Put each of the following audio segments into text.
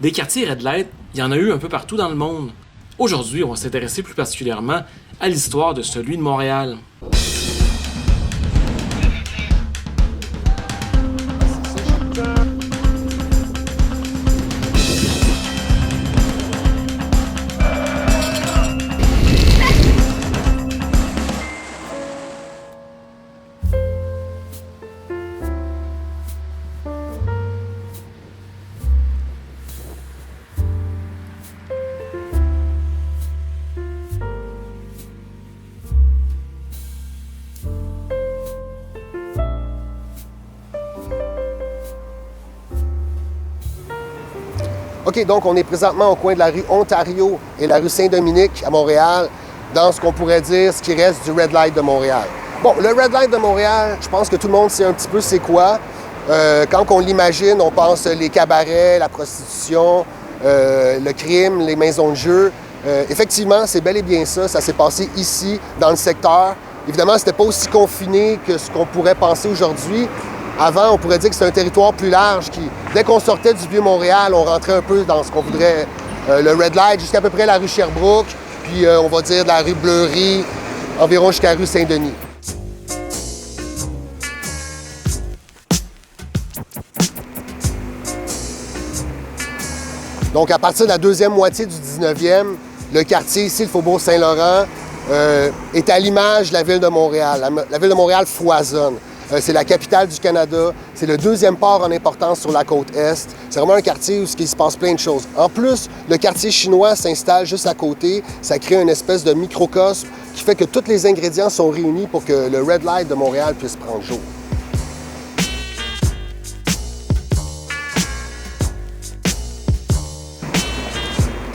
Des quartiers red light, il y en a eu un peu partout dans le monde. Aujourd'hui, on va s'intéresser plus particulièrement à l'histoire de celui de Montréal. OK, donc on est présentement au coin de la rue Ontario et la rue Saint-Dominique à Montréal, dans ce qu'on pourrait dire ce qui reste du Red Light de Montréal. Bon, le Red Light de Montréal, je pense que tout le monde sait un petit peu c'est quoi. Quand on l'imagine, on pense les cabarets, la prostitution, le crime, les maisons de jeu. Effectivement, c'est bel et bien ça. Ça s'est passé ici, dans le secteur. Évidemment, c'était pas aussi confiné que ce qu'on pourrait penser aujourd'hui. Avant, on pourrait dire que c'est un territoire plus large qui, dès qu'on sortait du Vieux-Montréal, on rentrait un peu dans ce qu'on voudrait le Red Light, jusqu'à peu près la rue Sherbrooke, puis on va dire de la rue Bleury, environ jusqu'à la rue Saint-Denis. Donc, à partir de la deuxième moitié du 19e, le quartier ici, le Faubourg Saint-Laurent, est à l'image de la ville de Montréal. La ville de Montréal foisonne. C'est la capitale du Canada. C'est le deuxième port en importance sur la côte Est. C'est vraiment un quartier où il se passe plein de choses. En plus, le quartier chinois s'installe juste à côté. Ça crée une espèce de microcosme qui fait que tous les ingrédients sont réunis pour que le Red Light de Montréal puisse prendre jour.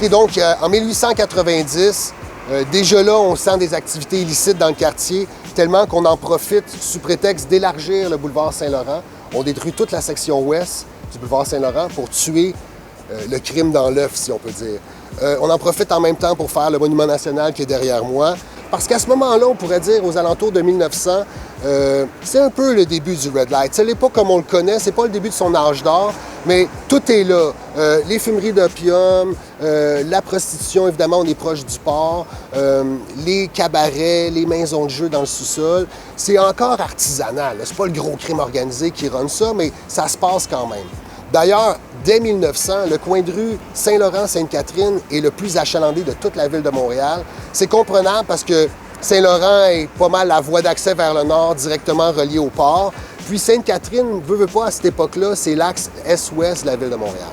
Et donc, en 1890, déjà là, on sent des activités illicites dans le quartier, tellement qu'on en profite sous prétexte d'élargir le boulevard Saint-Laurent. On détruit toute la section ouest du boulevard Saint-Laurent pour tuer le crime dans l'œuf, si on peut dire. On en profite en même temps pour faire le Monument national qui est derrière moi. Parce qu'à ce moment-là, on pourrait dire aux alentours de 1900, c'est un peu le début du Red Light. Ce n'est pas comme on le connaît, c'est pas le début de son âge d'or, mais tout est là. Les fumeries d'opium, la prostitution, évidemment, on est proche du port, les cabarets, les maisons de jeu dans le sous-sol. C'est encore artisanal. C'est pas le gros crime organisé qui run ça, mais ça se passe quand même. D'ailleurs, dès 1900, le coin de rue Saint-Laurent-Sainte-Catherine est le plus achalandé de toute la ville de Montréal. C'est comprenable parce que Saint-Laurent est pas mal la voie d'accès vers le nord, directement reliée au port. Puis Sainte-Catherine, veut pas, à cette époque-là, c'est l'axe est-ouest de la ville de Montréal.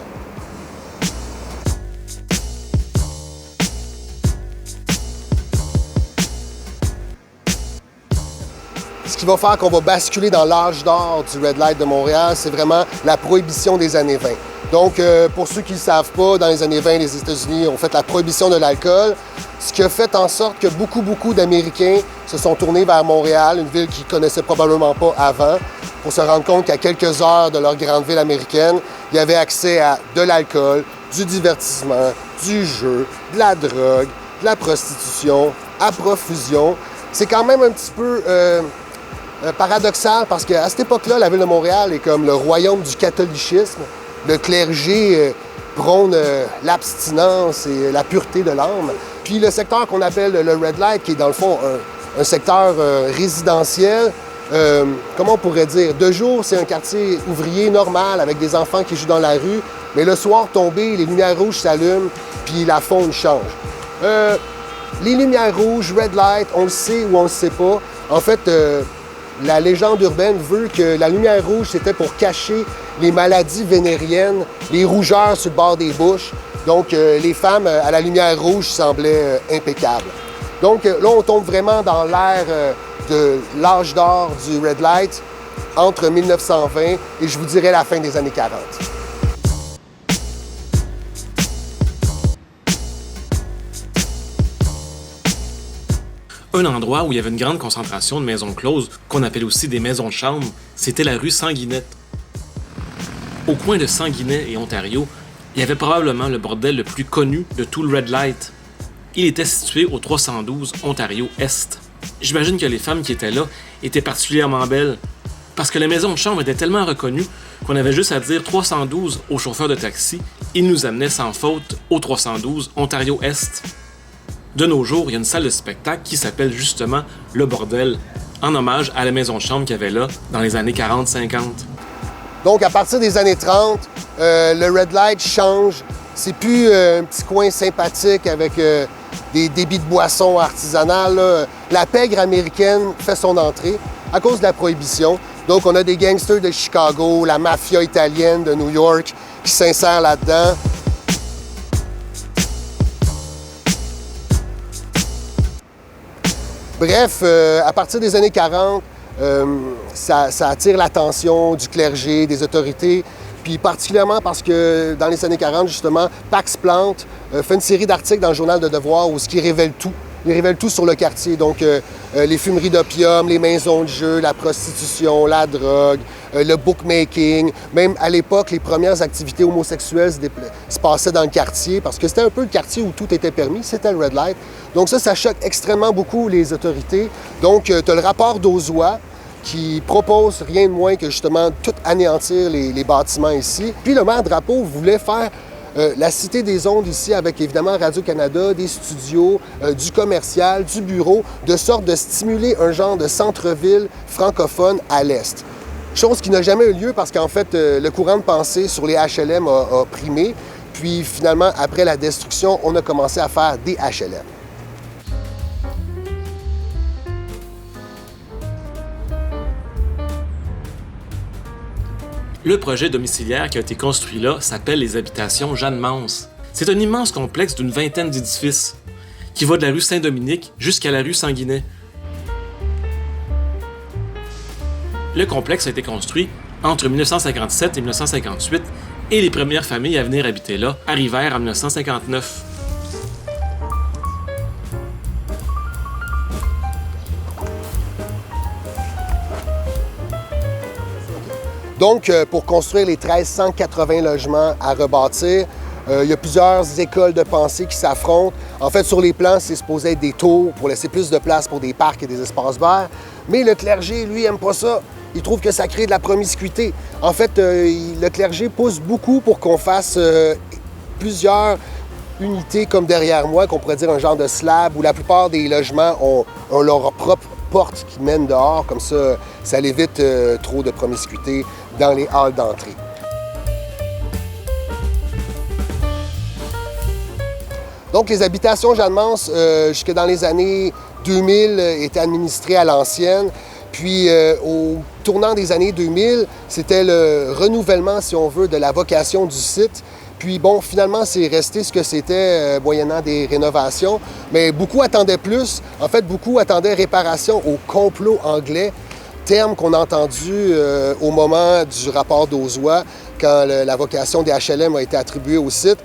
Ce qui va faire qu'on va basculer dans l'âge d'or du Red Light de Montréal, c'est vraiment la prohibition des années 20. Donc, pour ceux qui ne le savent pas, dans les années 20, les États-Unis ont fait la prohibition de l'alcool, ce qui a fait en sorte que beaucoup d'Américains se sont tournés vers Montréal, une ville qu'ils ne connaissaient probablement pas avant, pour se rendre compte qu'à quelques heures de leur grande ville américaine, il y avait accès à de l'alcool, du divertissement, du jeu, de la drogue, de la prostitution, à profusion. C'est quand même un petit peu paradoxal parce qu'à cette époque-là, la ville de Montréal est comme le royaume du catholicisme. Le clergé prône l'abstinence et la pureté de l'âme. Puis le secteur qu'on appelle le Red Light, qui est dans le fond un secteur résidentiel, comment on pourrait dire? De jour, c'est un quartier ouvrier normal avec des enfants qui jouent dans la rue, mais le soir tombé, les lumières rouges s'allument, puis la faune change. Les lumières rouges, Red Light, on le sait ou on le sait pas. En fait, la légende urbaine veut que la lumière rouge, c'était pour cacher les maladies vénériennes, les rougeurs sur le bord des bouches. Donc, les femmes à la lumière rouge semblaient impeccables. Donc, là, on tombe vraiment dans l'ère de l'âge d'or du Red Light entre 1920 et, je vous dirais, la fin des années 40. Un endroit où il y avait une grande concentration de maisons closes, qu'on appelle aussi des maisons de chambre, c'était la rue Sanguinette. Au coin de Sanguinet et Ontario, il y avait probablement le bordel le plus connu de tout le Red Light. Il était situé au 312 Ontario Est. J'imagine que les femmes qui étaient là étaient particulièrement belles, parce que la maison de chambre était tellement reconnue qu'on avait juste à dire 312 au chauffeur de taxi, il nous amenait sans faute au 312 Ontario-Est. De nos jours, il y a une salle de spectacle qui s'appelle justement Le Bordel, en hommage à la maison de chambre qu'il y avait là dans les années 40-50. Donc, à partir des années 30, le Red Light change. C'est plus un petit coin sympathique avec des débits de boissons artisanales, là. La pègre américaine fait son entrée à cause de la prohibition. Donc, on a des gangsters de Chicago, la mafia italienne de New York qui s'insèrent là-dedans. Bref, à partir des années 40, ça attire l'attention du clergé, des autorités, puis particulièrement parce que dans les années 40, justement, Pax Plante fait une série d'articles dans le journal de Devoir où il révèle tout. Il révèle tout sur le quartier, donc les fumeries d'opium, les maisons de jeu, la prostitution, la drogue, le bookmaking. Même à l'époque, les premières activités homosexuelles se passaient dans le quartier parce que c'était un peu le quartier où tout était permis, c'était le Red Light. Donc ça choque extrêmement beaucoup les autorités. Donc tu as le rapport d'Ozois qui propose rien de moins que justement tout anéantir les bâtiments ici. Puis le maire Drapeau voulait faire la Cité des ondes ici avec évidemment Radio-Canada, des studios, du commercial, du bureau, de sorte de stimuler un genre de centre-ville francophone à l'Est. Chose qui n'a jamais eu lieu parce qu'en fait, le courant de pensée sur les HLM a primé. Puis finalement, après la destruction, on a commencé à faire des HLM. Le projet domiciliaire qui a été construit là s'appelle les habitations Jeanne Mance. C'est un immense complexe d'une vingtaine d'édifices qui va de la rue Saint-Dominique jusqu'à la rue Sanguinet. Le complexe a été construit entre 1957 et 1958 et les premières familles à venir habiter là arrivèrent en 1959. Donc, pour construire les 1380 logements à rebâtir, il y a plusieurs écoles de pensée qui s'affrontent. En fait, sur les plans, c'est supposé être des tours pour laisser plus de place pour des parcs et des espaces verts. Mais le clergé, lui, aime pas ça. Il trouve que ça crée de la promiscuité. En fait, le clergé pousse beaucoup pour qu'on fasse plusieurs unités comme derrière moi, qu'on pourrait dire un genre de slab, où la plupart des logements ont leur propre porte qui mène dehors. Comme ça évite trop de promiscuité dans les halls d'entrée. Donc, les habitations Jeanne Mance, jusque dans les années 2000, étaient administrées à l'ancienne. Puis, au tournant des années 2000, c'était le renouvellement, si on veut, de la vocation du site. Puis, bon, finalement, c'est resté ce que c'était, moyennant des rénovations. Mais beaucoup attendaient plus. En fait, beaucoup attendaient réparation au complot anglais, terme qu'on a entendu au moment du rapport d'Ozois, quand la vocation des HLM a été attribuée au site.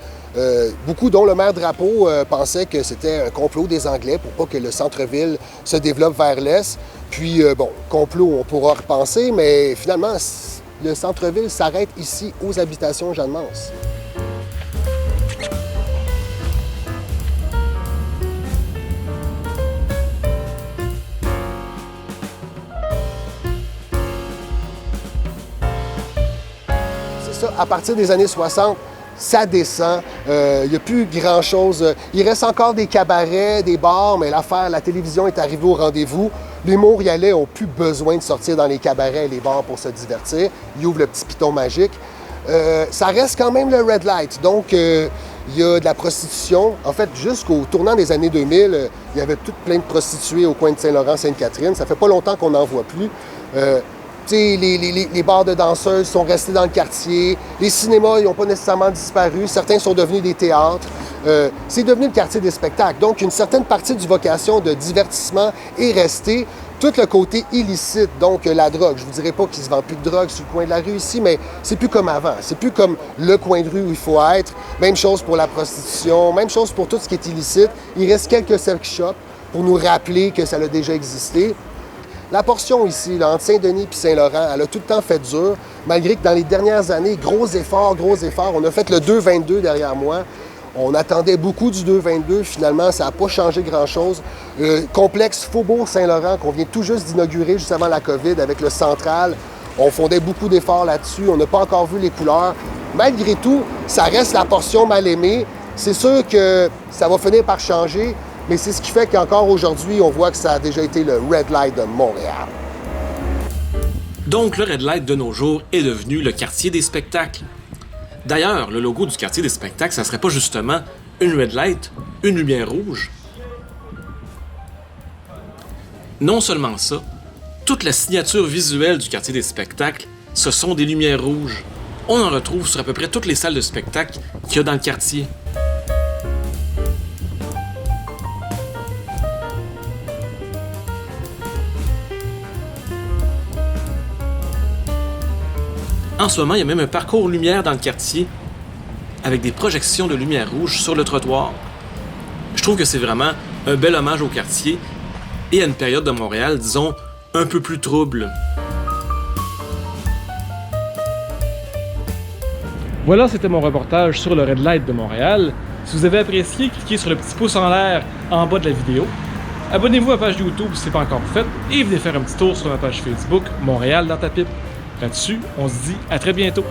Beaucoup, dont le maire Drapeau, pensaient que c'était un complot des Anglais pour pas que le centre-ville se développe vers l'est. Puis, bon, complot, on pourra repenser, mais finalement, le centre-ville s'arrête ici, aux habitations Jeanne Mance. C'est ça, à partir des années 60, ça descend, il n'y a plus grand-chose. Il reste encore des cabarets, des bars, mais la télévision est arrivée au rendez-vous. Les Montréalais n'ont plus besoin de sortir dans les cabarets et les bars pour se divertir. Ils ouvrent le petit piton magique. Ça reste quand même le Red Light, donc il y a de la prostitution. En fait, jusqu'au tournant des années 2000, il y avait tout plein de prostituées au coin de Saint-Laurent-Sainte-Catherine. Ça fait pas longtemps qu'on n'en voit plus. Les bars de danseuses sont restés dans le quartier. Les cinémas, ils n'ont pas nécessairement disparu. Certains sont devenus des théâtres. C'est devenu le quartier des spectacles. Donc, une certaine partie du vocation de divertissement est restée. Tout le côté illicite, donc la drogue. Je ne vous dirais pas qu'il ne se vend plus de drogue sur le coin de la rue ici, mais c'est plus comme avant. C'est plus comme le coin de rue où il faut être. Même chose pour la prostitution, même chose pour tout ce qui est illicite. Il reste quelques sex shops pour nous rappeler que ça a déjà existé. La portion ici, là, entre Saint-Denis et Saint-Laurent, elle a tout le temps fait dur, malgré que dans les dernières années, gros efforts. On a fait le 2,22 derrière moi. On attendait beaucoup du 2,22. Finalement, ça n'a pas changé grand-chose. Complexe Faubourg Saint-Laurent, qu'on vient tout juste d'inaugurer juste avant la COVID avec le Central, On fondait beaucoup d'efforts là-dessus. On n'a pas encore vu les couleurs. Malgré tout, ça reste la portion mal aimée. C'est sûr que ça va finir par changer, mais c'est ce qui fait qu'encore aujourd'hui, on voit que ça a déjà été le Red Light de Montréal. Donc, le Red Light de nos jours est devenu le quartier des spectacles. D'ailleurs, le logo du quartier des spectacles, ça serait pas justement une Red Light, une lumière rouge? Non seulement ça, toute la signature visuelle du quartier des spectacles, ce sont des lumières rouges. On en retrouve sur à peu près toutes les salles de spectacle qu'il y a dans le quartier. En ce moment, il y a même un parcours lumière dans le quartier avec des projections de lumière rouge sur le trottoir. Je trouve que c'est vraiment un bel hommage au quartier et à une période de Montréal, disons, un peu plus trouble. Voilà, c'était mon reportage sur le Red Light de Montréal. Si vous avez apprécié, cliquez sur le petit pouce en l'air en bas de la vidéo. Abonnez-vous à ma page YouTube si ce n'est pas encore fait et venez faire un petit tour sur ma page Facebook Montréal dans ta pipe. Là-dessus, on se dit à très bientôt.